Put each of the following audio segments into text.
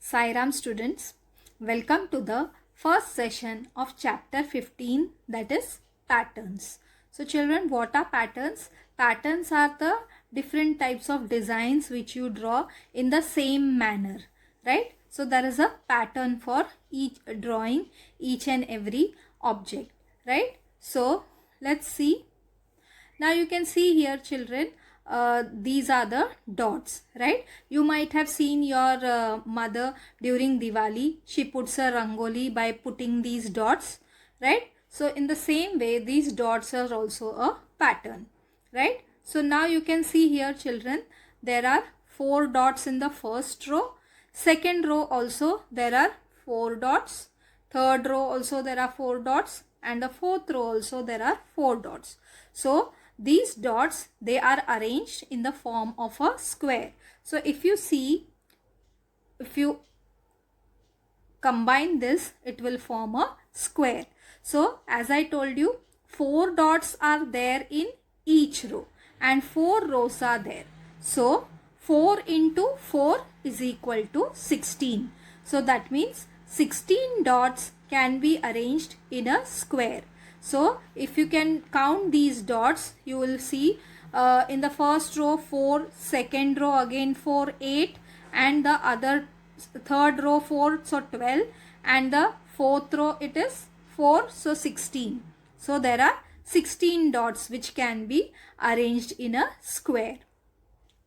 Sai Ram students, welcome to the first session of chapter 15, that is patterns. So children, what are patterns? Patterns are the different types of designs which you draw in the same manner, right? So there is a pattern for each drawing each and every object, right? So let's see. Now you can see here children, these are the dots, right? You might have seen your mother during Diwali. She puts a rangoli by putting these dots, right? So in the same way, these dots are also a pattern, right? So now you can see here children, there are 4 dots in the first row. Second row also there are 4 dots. Third row also there are 4 dots. And the fourth row also there are 4 dots. So these dots, they are arranged in the form of a square. So if you see, if you combine this, it will form a square. So as I told you, 4 dots are there in each row and 4 rows are there. So 4 into 4 is equal to 16. So that means 16 dots can be arranged in a square. So if you can count these dots, you will see in the first row 4, second row again 4, 8, and the other third row 4, so 12, and the fourth row it is 4, so 16. So there are 16 dots which can be arranged in a square.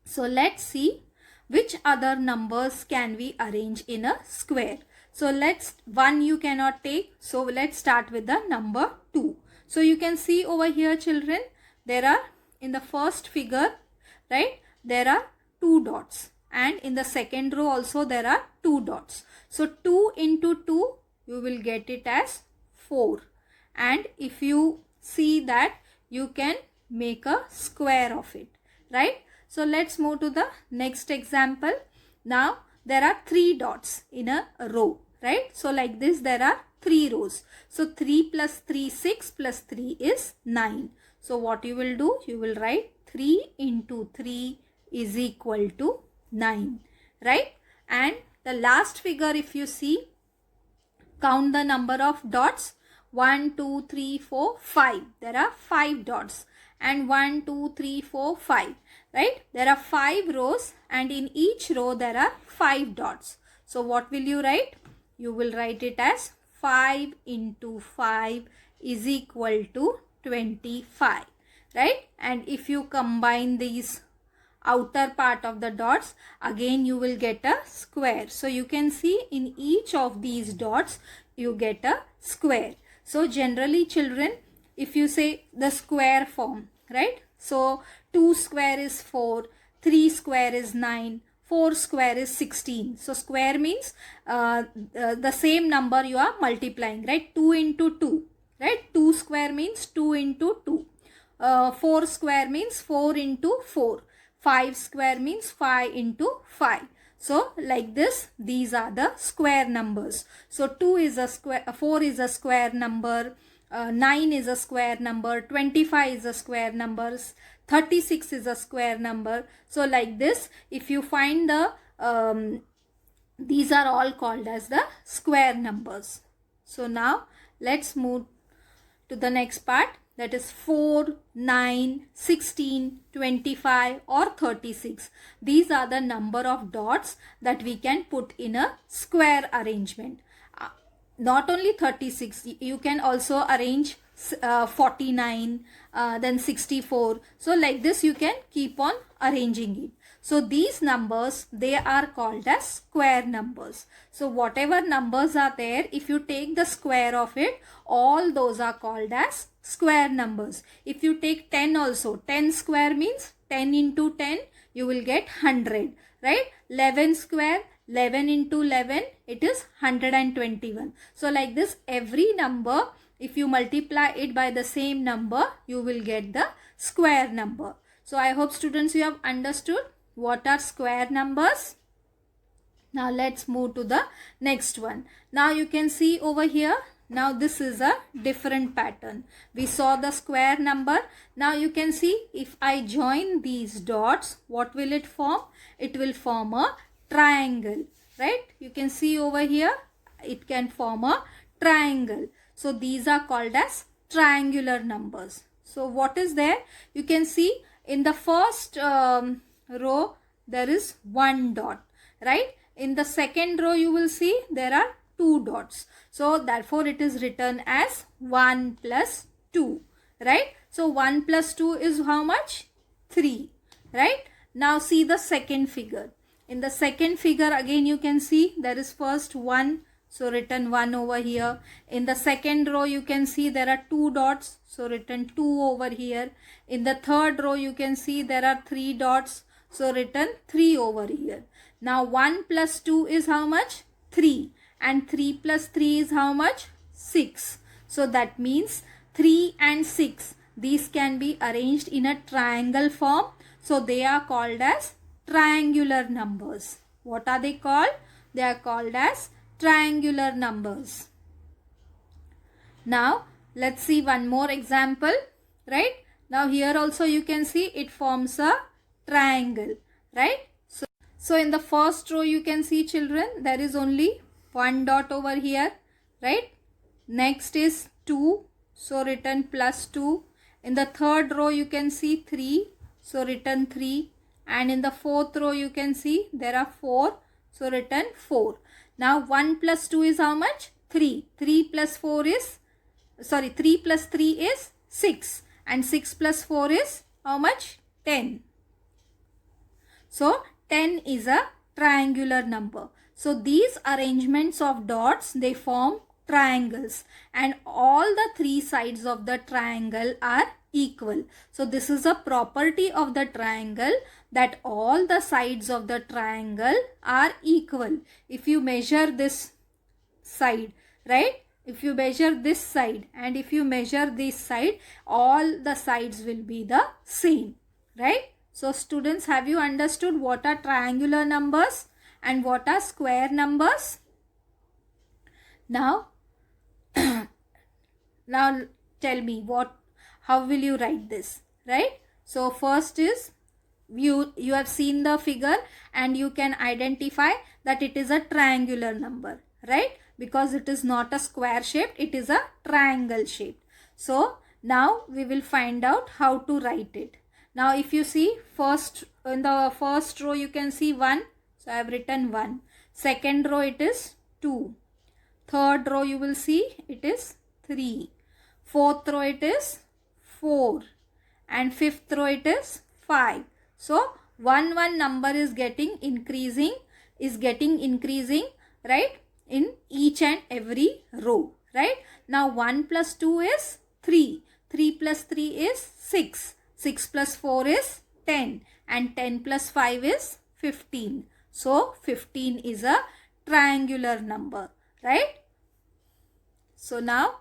So let's see which other numbers can we arrange in a square. So let's, 1 you cannot take. So let's start with the number 2. So you can see over here children, there are in the first figure, right, there are 2 dots. And in the second row also there are 2 dots. So 2 into 2, you will get it as 4. And if you see that, you can make a square of it, right? So let's move to the next example. Now there are 3 dots in a row, right? So like this there are 3 rows. So 3 plus 3, 6 plus 3 is 9. So what you will do? You will write 3 into 3 is equal to 9, right? And the last figure, if you see, count the number of dots. 1, 2, 3, 4, 5. There are 5 dots. And 1, 2, 3, 4, 5. Right? There are 5 rows and in each row there are 5 dots. So what will you write? You will write it as 5 into 5 is equal to 25. Right? And if you combine these outer part of the dots, again you will get a square. So you can see in each of these dots you get a square. So generally children, if you say the square form, right? So 2 square is 4, 3 square is 9, 4 square is 16. So square means the same number you are multiplying, right? 2 into 2, right? 2 square means 2 into 2. 4 square means 4 into 4. 5 square means 5 into 5. So like this, these are the square numbers. So 2 is a square, 4 is a square number, 9 is a square number, 25 is a square number, 36 is a square number. So like this, if you find the, these are all called as the square numbers. So now let's move to the next part, that is 4, 9, 16, 25 or 36. These are the number of dots that we can put in a square arrangement. Not only 36, you can also arrange 49, then 64. So like this you can keep on arranging it. So these numbers, they are called as square numbers. So whatever numbers are there, if you take the square of it, all those are called as square numbers. If you take 10 also, 10 square means 10 into 10, you will get 100, right? 11 square, 11 into 11, it is 121. So like this, every number, if you multiply it by the same number, you will get the square number. So I hope students you have understood what are square numbers. Now let's move to the next one. Now you can see over here, now this is a different pattern. We saw the square number. Now you can see if I join these dots, what will it form? It will form a triangle, right? you can see over here, it can form a triangle. So these are called as triangular numbers. So what is there? You can see in the first row there is one dot, right? In the second row you will see there are two dots. So therefore it is written as 1 plus 2, right? So 1 plus 2 is how much? 3, right? Now see the second figure. In the second figure again you can see there is first 1. So written 1 over here. In the second row you can see there are 2 dots. So written 2 over here. In the third row you can see there are 3 dots. So written 3 over here. Now 1 plus 2 is how much? 3. And 3 plus 3 is how much? 6. So that means 3 and 6. These can be arranged in a triangle form. So they are called as triangular numbers. What are they called? They are called as triangular numbers. Now let's see one more example, right? Now here also you can see it forms a triangle, right? So in the first row you can see, children, there is only one dot over here, right? Next is 2, so written plus 2. In the third row you can see 3, so written 3. And in the fourth row you can see there are 4, so written 4. Now 1 plus 2 is how much? 3. 3 plus 4 is, 3 plus 3 is 6. And 6 plus 4 is how much? 10. So 10 is a triangular number. So these arrangements of dots, they form triangles, and all the three sides of the triangle are equal. So this is a property of the triangle, that all the sides of the triangle are equal. If you measure this side, right? If you measure this side and if you measure this side, all the sides will be the same, right? So students, have you understood what are triangular numbers and what are square numbers? Now, now tell me how will you write this, right? So first is, you have seen the figure and you can identify that it is a triangular number, right? Because it is not a square shaped, it is a triangle shaped. So now we will find out how to write it. Now if you see, in the first row you can see 1, so I have written 1. Second row it is 2. Third row you will see it is 3. Fourth row it is 4. And fifth row it is 5. So one number is getting increasing, right, in each and every row, right? Now 1 plus 2 is 3. 3 plus 3 is 6. 6 plus 4 is 10. And 10 plus 5 is 15. So 15 is a triangular number, right? So now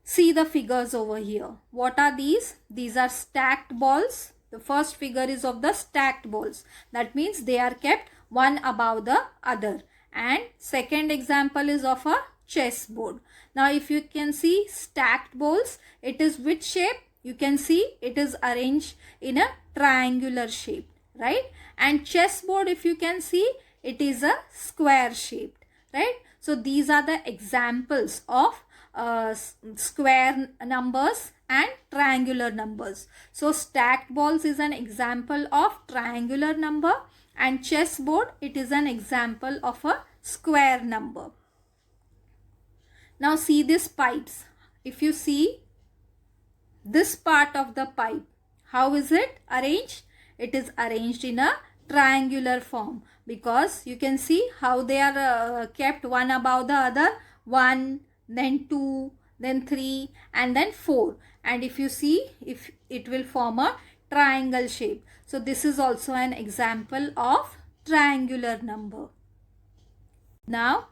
see the figures over here. What are these? These are stacked balls. The first figure is of the stacked balls. That means they are kept one above the other. And second example is of a chessboard. Now if you can see stacked balls, it is which shape? You can see it is arranged in a triangular shape, right? And chessboard, if you can see, it is a square shaped, right? So these are the examples of square numbers and triangular numbers. So stacked balls is an example of triangular number, and chessboard, it is an example of a square number. Now see these pipes. If you see this part of the pipe, how is it arranged? It is arranged in a triangular form, because you can see how they are kept one above the other. 1, then 2, then 3, and then 4. And if you see, if it will form a triangle shape. So this is also an example of triangular number. Now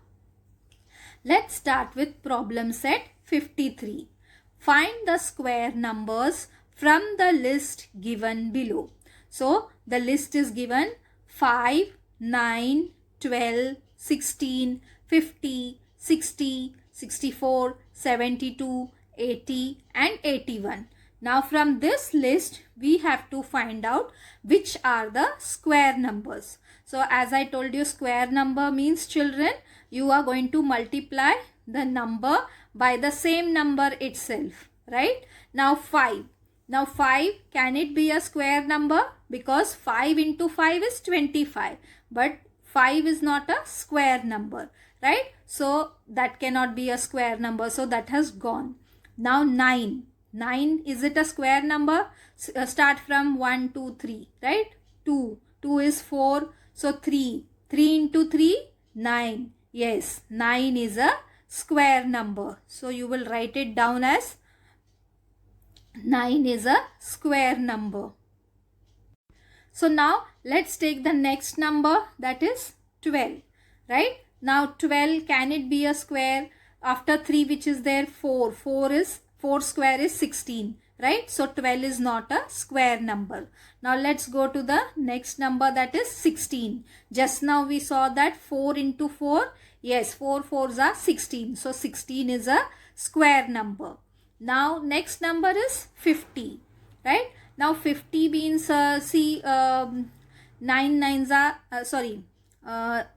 let's start with problem set 53. Find the square numbers from the list given below. So the list is given 5, 9, 12, 16, 50, 60, 64, 72, 80 and 81. Now from this list, we have to find out which are the square numbers. So as I told you, square number means, children, you are going to multiply the number by the same number itself, right? Now 5. Now 5, can it be a square number? Because 5 into 5 is 25. But 5 is not a square number, right? So that cannot be a square number. So that has gone. Now 9. 9, is it a square number? Start from 1, 2, 3, right? 2. 2 is 4. So 3. 3 into 3, 9. Yes, 9 is a square number. So you will write it down as 9 is a square number. So now let's take the next number, that is 12, right? Now 12, can it be a square? After 3, which is there? 4. 4 square is 16, right? So 12 is not a square number. Now let's go to the next number, that is 16. Just now we saw that 4 into 4. Yes, 4 4s are 16. So 16 is a square number. Now next number is 50, right? Now 50 means, 9 9s are,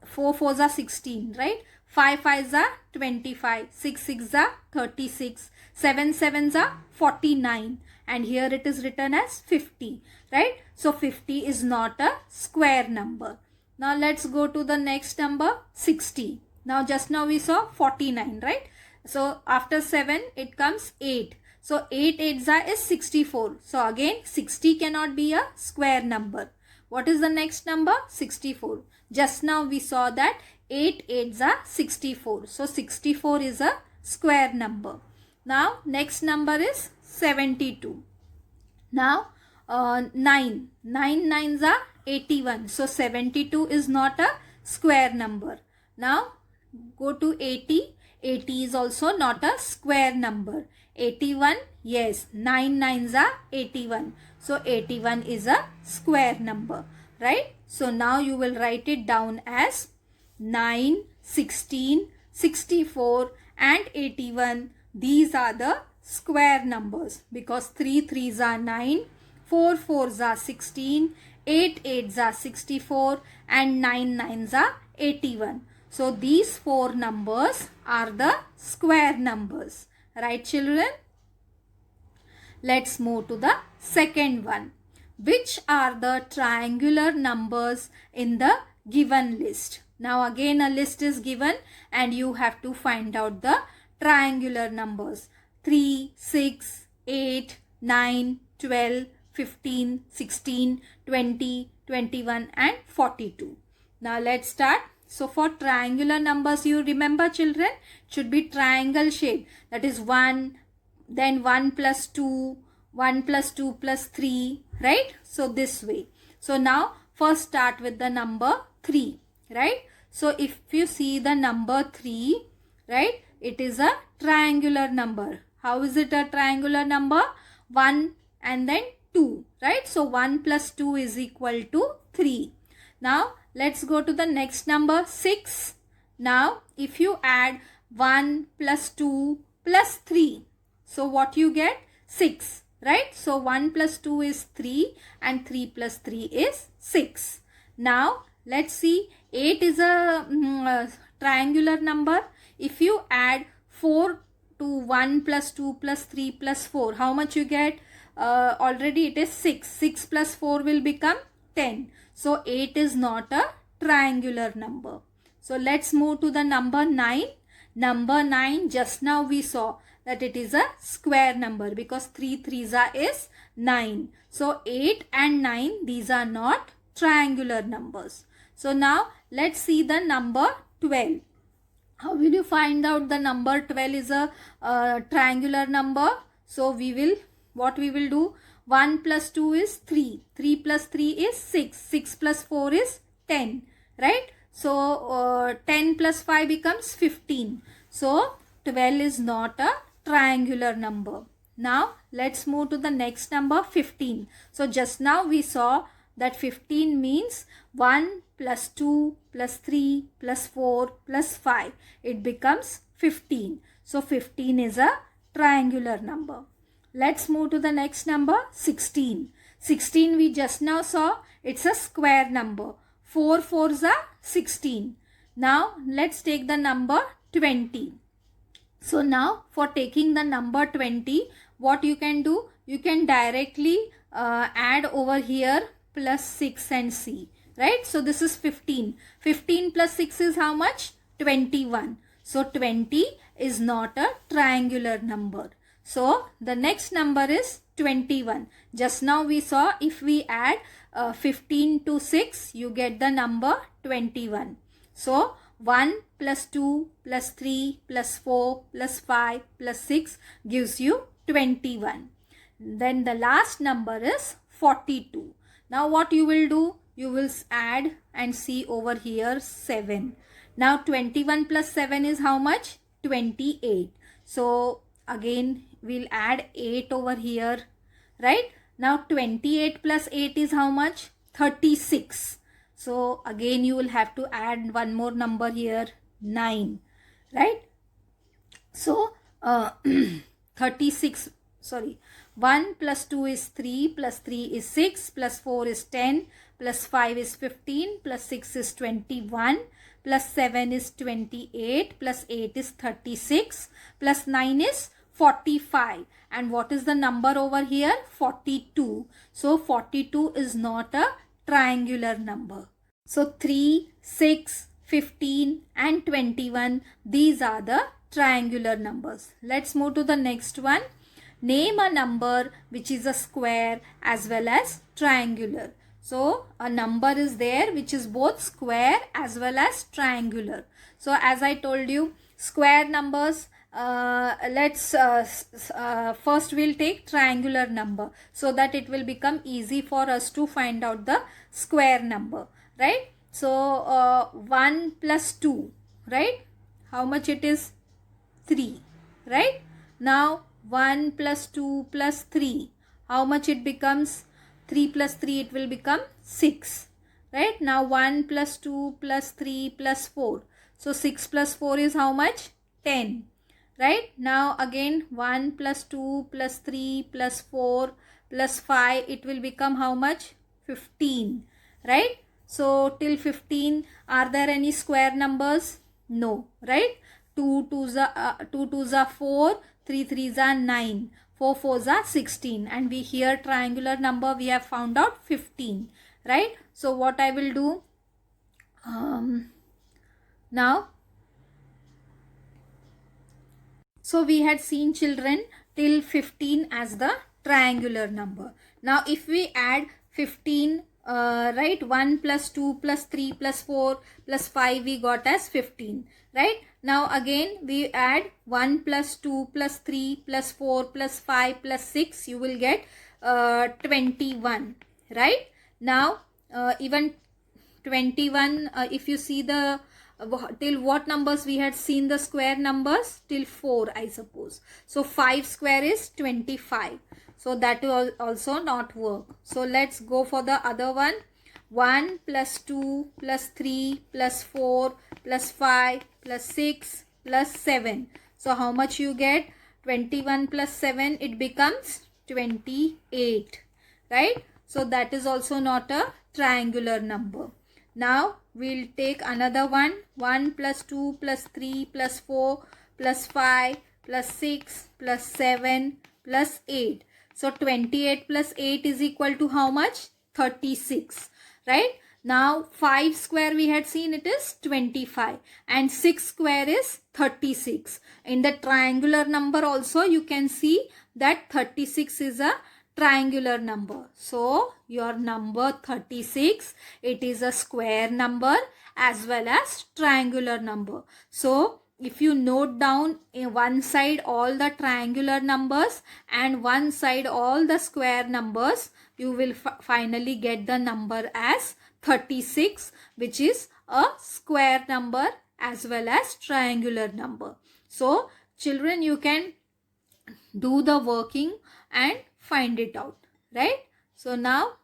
4 4s are 16, right? 5 5s are 25, 6 6s are 36, 7 7s are 49, and here it is written as 50, right? So 50 is not a square number. Now let's go to the next number, 60. Now just now we saw 49, right? So after 7 it comes 8. So 8 8s is 64. So again 60 cannot be a square number. What is the next number? 64. Just now we saw that 8 8s are 64. So 64 is a square number. Now next number is 72. Now 9 9s are 81. So 72 is not a square number. Now go to 80. 80 is also not a square number. 81, yes, 9 9s are 81. So 81 is a square number, right? So now you will write it down as 9, 16, 64 and 81. These are the square numbers because 3 3s are 9, 4 4s are 16, 8 8s are 64 and 9 9s are 81. So these 4 numbers are the square numbers. Right, children? Let's move to the second one. Which are the triangular numbers in the given list? Now again a list is given and you have to find out the triangular numbers. 3, 6, 8, 9, 12, 15, 16, 20, 21 and 42. Now let's start. So for triangular numbers, you remember, children, should be triangle shape. That is 1, then 1 plus 2, 1 plus 2 plus 3, right? So this way. So now first start with the number 3, right? So if you see the number 3, right, it is a triangular number. How is it a triangular number? 1 and then 2, right? So 1 plus 2 is equal to 3. Now let's go to the next number, 6. Now if you add 1 plus 2 plus 3, so what you get? 6, right? So 1 plus 2 is 3 and 3 plus 3 is 6. Now let's see, 8 is a triangular number. If you add 4 to 1 plus 2 plus 3 plus 4, how much you get? Already it is 6. 6 plus 4 will become 10. So 8 is not a triangular number. So let's move to the number 9. Number 9, just now we saw that it is a square number because 3 3s is 9. So 8 and 9, these are not triangular numbers. So now let's see the number 12. How will you find out the number 12 is a triangular number? So what we will do? 1 plus 2 is 3. 3 plus 3 is 6. 6 plus 4 is 10. Right? So 10 plus 5 becomes 15. So 12 is not a triangular number. Now let's move to the next number, 15. So just now we saw that 15 means 1 plus 2 plus 3 plus 4 plus 5. It becomes 15. So 15 is a triangular number. Let's move to the next number, 16. 16 we just now saw, it's a square number. 4 fours are 16. Now let's take the number 20. So now for taking the number 20, what you can do? You can directly add over here plus 6 and see. Right? So this is 15. 15 plus 6 is how much? 21. So 20 is not a triangular number. So the next number is 21. Just now we saw if we add 15 to 6, you get the number 21. So 1 plus 2 plus 3 plus 4 plus 5 plus 6 gives you 21. Then the last number is 42. Now what you will do? You will add and see over here 7. Now 21 plus 7 is how much? 28. So again we'll add 8 over here, right? Now 28 plus 8 is how much? 36. So again you will have to add one more number here, 9, right? So 36, sorry, 1 plus 2 is 3, plus 3 is 6, plus 4 is 10, plus 5 is 15, plus 6 is 21, plus 7 is 28, plus 8 is 36, plus 9 is 45. And what is the number over here? 42. So 42 is not a triangular number. So 3, 6, 15 and 21, these are the triangular numbers. Let's move to the next one. Name a number which is a square as well as triangular. So a number is there which is both square as well as triangular. So as I told you, square numbers, first we'll take triangular number so that it will become easy for us to find out the square number, right? So 1 plus 2, right? How much it is? 3, right? Now 1 plus 2 plus 3, how much it becomes? 3 plus 3, it will become 6, right? Now 1 plus 2 plus 3 plus 4, so 6 plus 4 is how much? 10, right? Now again 1 plus 2 plus 3 plus 4 plus 5, it will become how much? 15, right? So till 15, are there any square numbers? No, right? 2 twos are 4, 3 threes are 9, 4 fours are 16, and we here triangular number we have found out 15, right? So what I will do now, so we had seen children till 15 as the triangular number. Now if we add 15, right, 1 plus 2 plus 3 plus 4 plus 5 we got as 15, right? Now again we add 1 plus 2 plus 3 plus 4 plus 5 plus 6, you will get 21, right? Now even 21, if you see the till what numbers we had seen the square numbers? Till 4, I suppose. So 5 square is 25. So that will also not work. So let's go for the other one. 1 plus 2 plus 3 plus 4 plus 5 plus 6 plus 7. So how much you get? 21 plus 7, it becomes 28, right? So that is also not a triangular number. Now we'll take another one. 1 plus 2 plus 3 plus 4 plus 5 plus 6 plus 7 plus 8. So 28 plus 8 is equal to how much? 36, right? Now 5 square we had seen it is 25 and 6 square is 36. In the triangular number also you can see that 36 is a triangular number. So your number 36, it is a square number as well as triangular number. So if you note down in one side all the triangular numbers and one side all the square numbers, you will finally get the number as 36, which is a square number as well as triangular number. So children, you can do the working and find it out, right? So now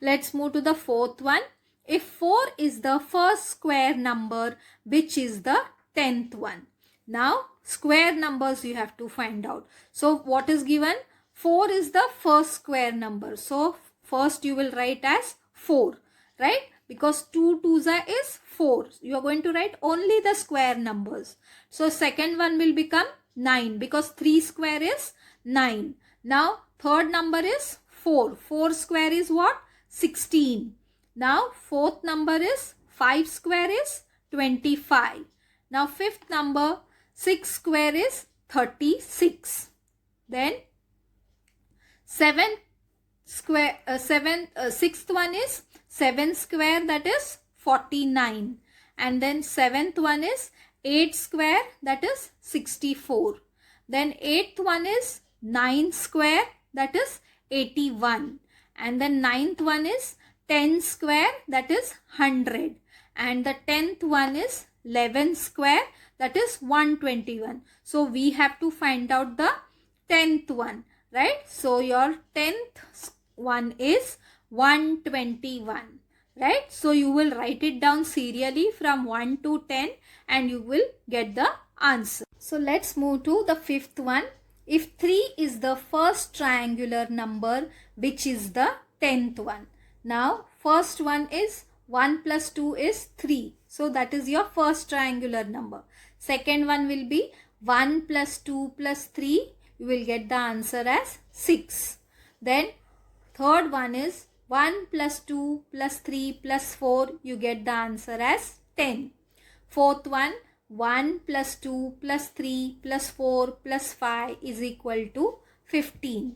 let's move to the fourth one. If 4 is the first square number, which is the 10th one? Now square numbers you have to find out. So what is given? 4 is the first square number. So first you will write as 4, right? Because 2 2s is 4. You are going to write only the square numbers. So second one will become 9 because 3 square is 9. Now third number is 4. 4 square is what? 16. Now fourth number is 5 square is 25. Now fifth number 6 square is 36. Then sixth one is 7 square, that is 49. And then seventh one is 8 square, that is 64. Then eighth one is 9 square, that is 81. And then ninth one is 10 square, that is 100. And the 10th one is 11 square, that is 121. So we have to find out the 10th one, right? So your 10th one is 121, right? So you will write it down serially from 1 to 10 and you will get the answer. So let's move to the fifth one. If 3 is the first triangular number, which is the 10th one? Now first one is 1 plus 2 is 3. So that is your first triangular number. Second one will be 1 plus 2 plus 3. You will get the answer as 6. Then third one is 1 plus 2 plus 3 plus 4. You get the answer as 10. Fourth one, 1 plus 2 plus 3 plus 4 plus 5 is equal to 15.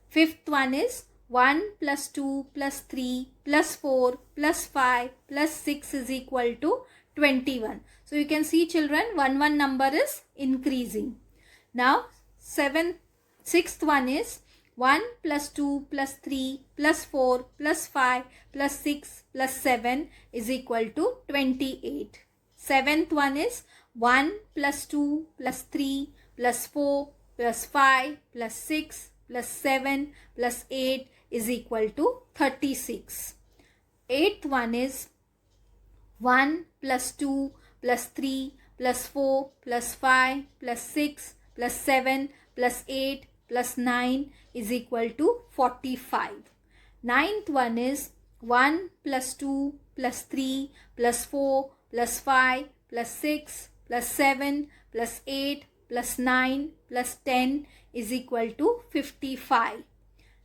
Fifth one is 1 plus 2 plus 3 plus 4 plus 5 plus 6 is equal to 21. So you can see children, one number is increasing. Now sixth one is 1 plus 2 plus 3 plus 4 plus 5 plus 6 plus 7 is equal to 28. Seventh one is 1 plus 2 plus 3 plus 4 plus 5 plus 6 plus 7 plus 8 is equal to 36. Eighth one is 1 plus 2 plus 3 plus 4 plus 5 plus 6 plus 7 plus 8 plus 9 is equal to 45. Ninth one is 1 plus 2 plus 3 plus 4 plus 5 plus 6 plus 7 plus 8 plus 9 plus 10 is equal to 55.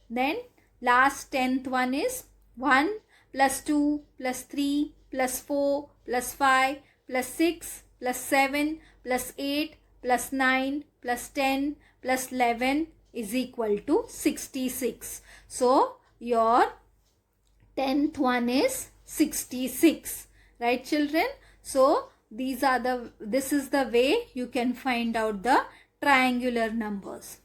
Then last 10th one is 1 plus 2 plus 3 plus 4 plus 5 plus 6 plus 7 plus 8 plus 9 plus 10 plus 11 is equal to 66. So your 10th one is 66, right children? So this is the way you can find out the triangular numbers.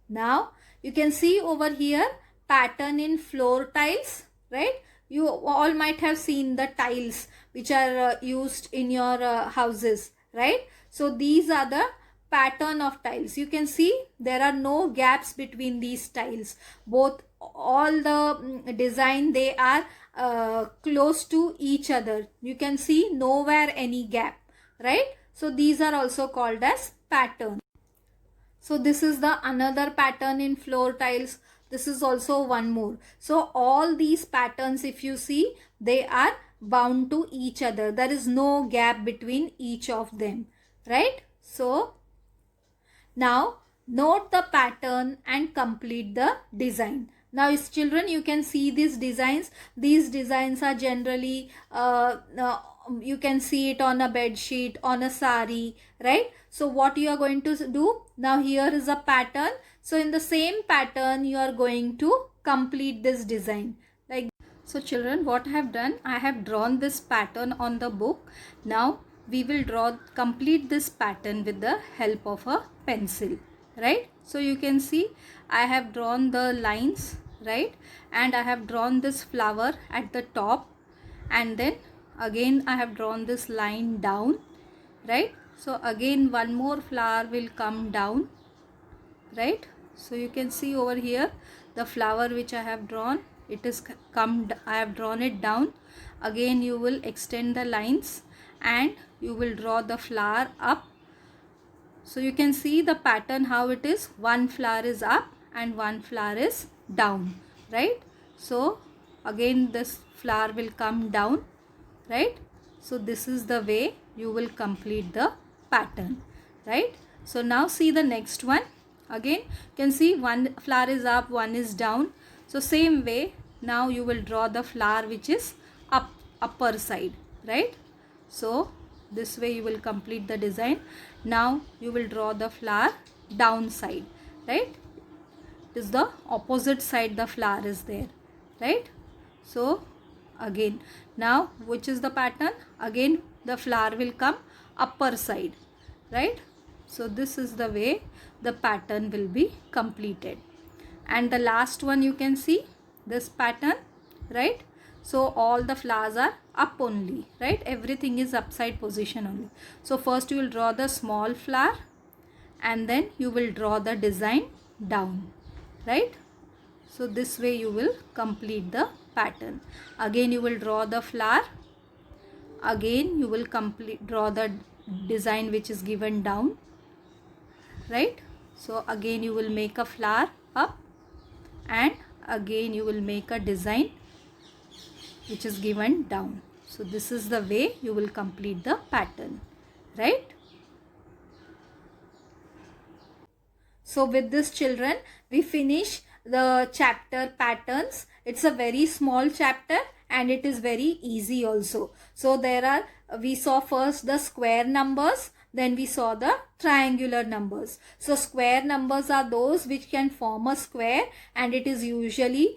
Now you can see over here pattern in floor tiles, right? You all might have seen the tiles which are used in your houses, right? So these are the pattern of tiles. You can see there are no gaps between these tiles. All the design, they are close to each other. You can see nowhere any gap, right? So these are also called as pattern. So this is the another pattern in floor tiles. This is also one more. So all these patterns, if you see, they are bound to each other. There is no gap between each of them, right? So now note the pattern and complete the design. Now as children, you can see these designs. These designs are generally you can see it on a bed sheet, on a sari, right? So what you are going to do, now here is a pattern. So in the same pattern you are going to complete this design. Like, so children, what I have done, I have drawn this pattern on the book. Now we will complete this pattern with the help of a pencil, right? So you can see I have drawn the lines, right? And I have drawn this flower at the top, and then again I have drawn this line down, right? So again one more flower will come down, right? So you can see over here the flower which I have drawn, it is I have drawn it down. Again you will extend the lines and you will draw the flower up. So you can see the pattern how it is. One flower is up and one flower is down, right? So again this flower will come down, right? So this is the way you will complete the pattern, right? So now see the next one. Again you can see one flower is up, one is down. So same way now you will draw the flower which is upper side, right? So this way you will complete the design. Now you will draw the flower down side, right? It is the opposite side the flower is there, right? So again now which is the pattern? Again the flower will come upper side, right? So this is the way the pattern will be completed. And the last one you can see this pattern, right? So all the flowers are up only, right? Everything is upside position only. So first you will draw the small flower and then you will draw the design down, right? So this way you will complete the pattern. Again you will draw the flower. Again you will draw the design which is given down, right? So again you will make a flower up and again you will make a design which is given down. So this is the way you will complete the pattern, right? So with this children we finish the chapter patterns. It's a very small chapter and it is very easy also. So we saw first the square numbers, then we saw the triangular numbers. So square numbers are those which can form a square and it is usually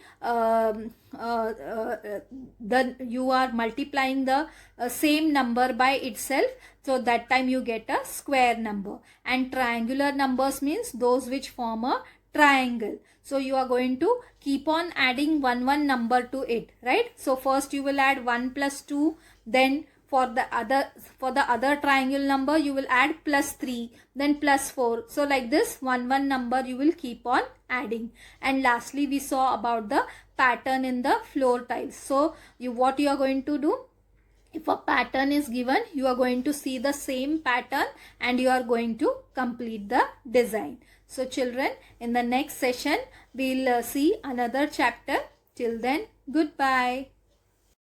you are multiplying the same number by itself. So that time you get a square number. And triangular numbers means those which form a triangle. So you are going to keep on adding one number to it, right? So first you will add 1 plus 2, then for the other triangle number you will add plus 3, then plus 4. So like this one number you will keep on adding. And lastly we saw about the pattern in the floor tiles. So what you are going to do, if a pattern is given, you are going to see the same pattern and you are going to complete the design. So children, in the next session, we'll see another chapter. Till then, goodbye.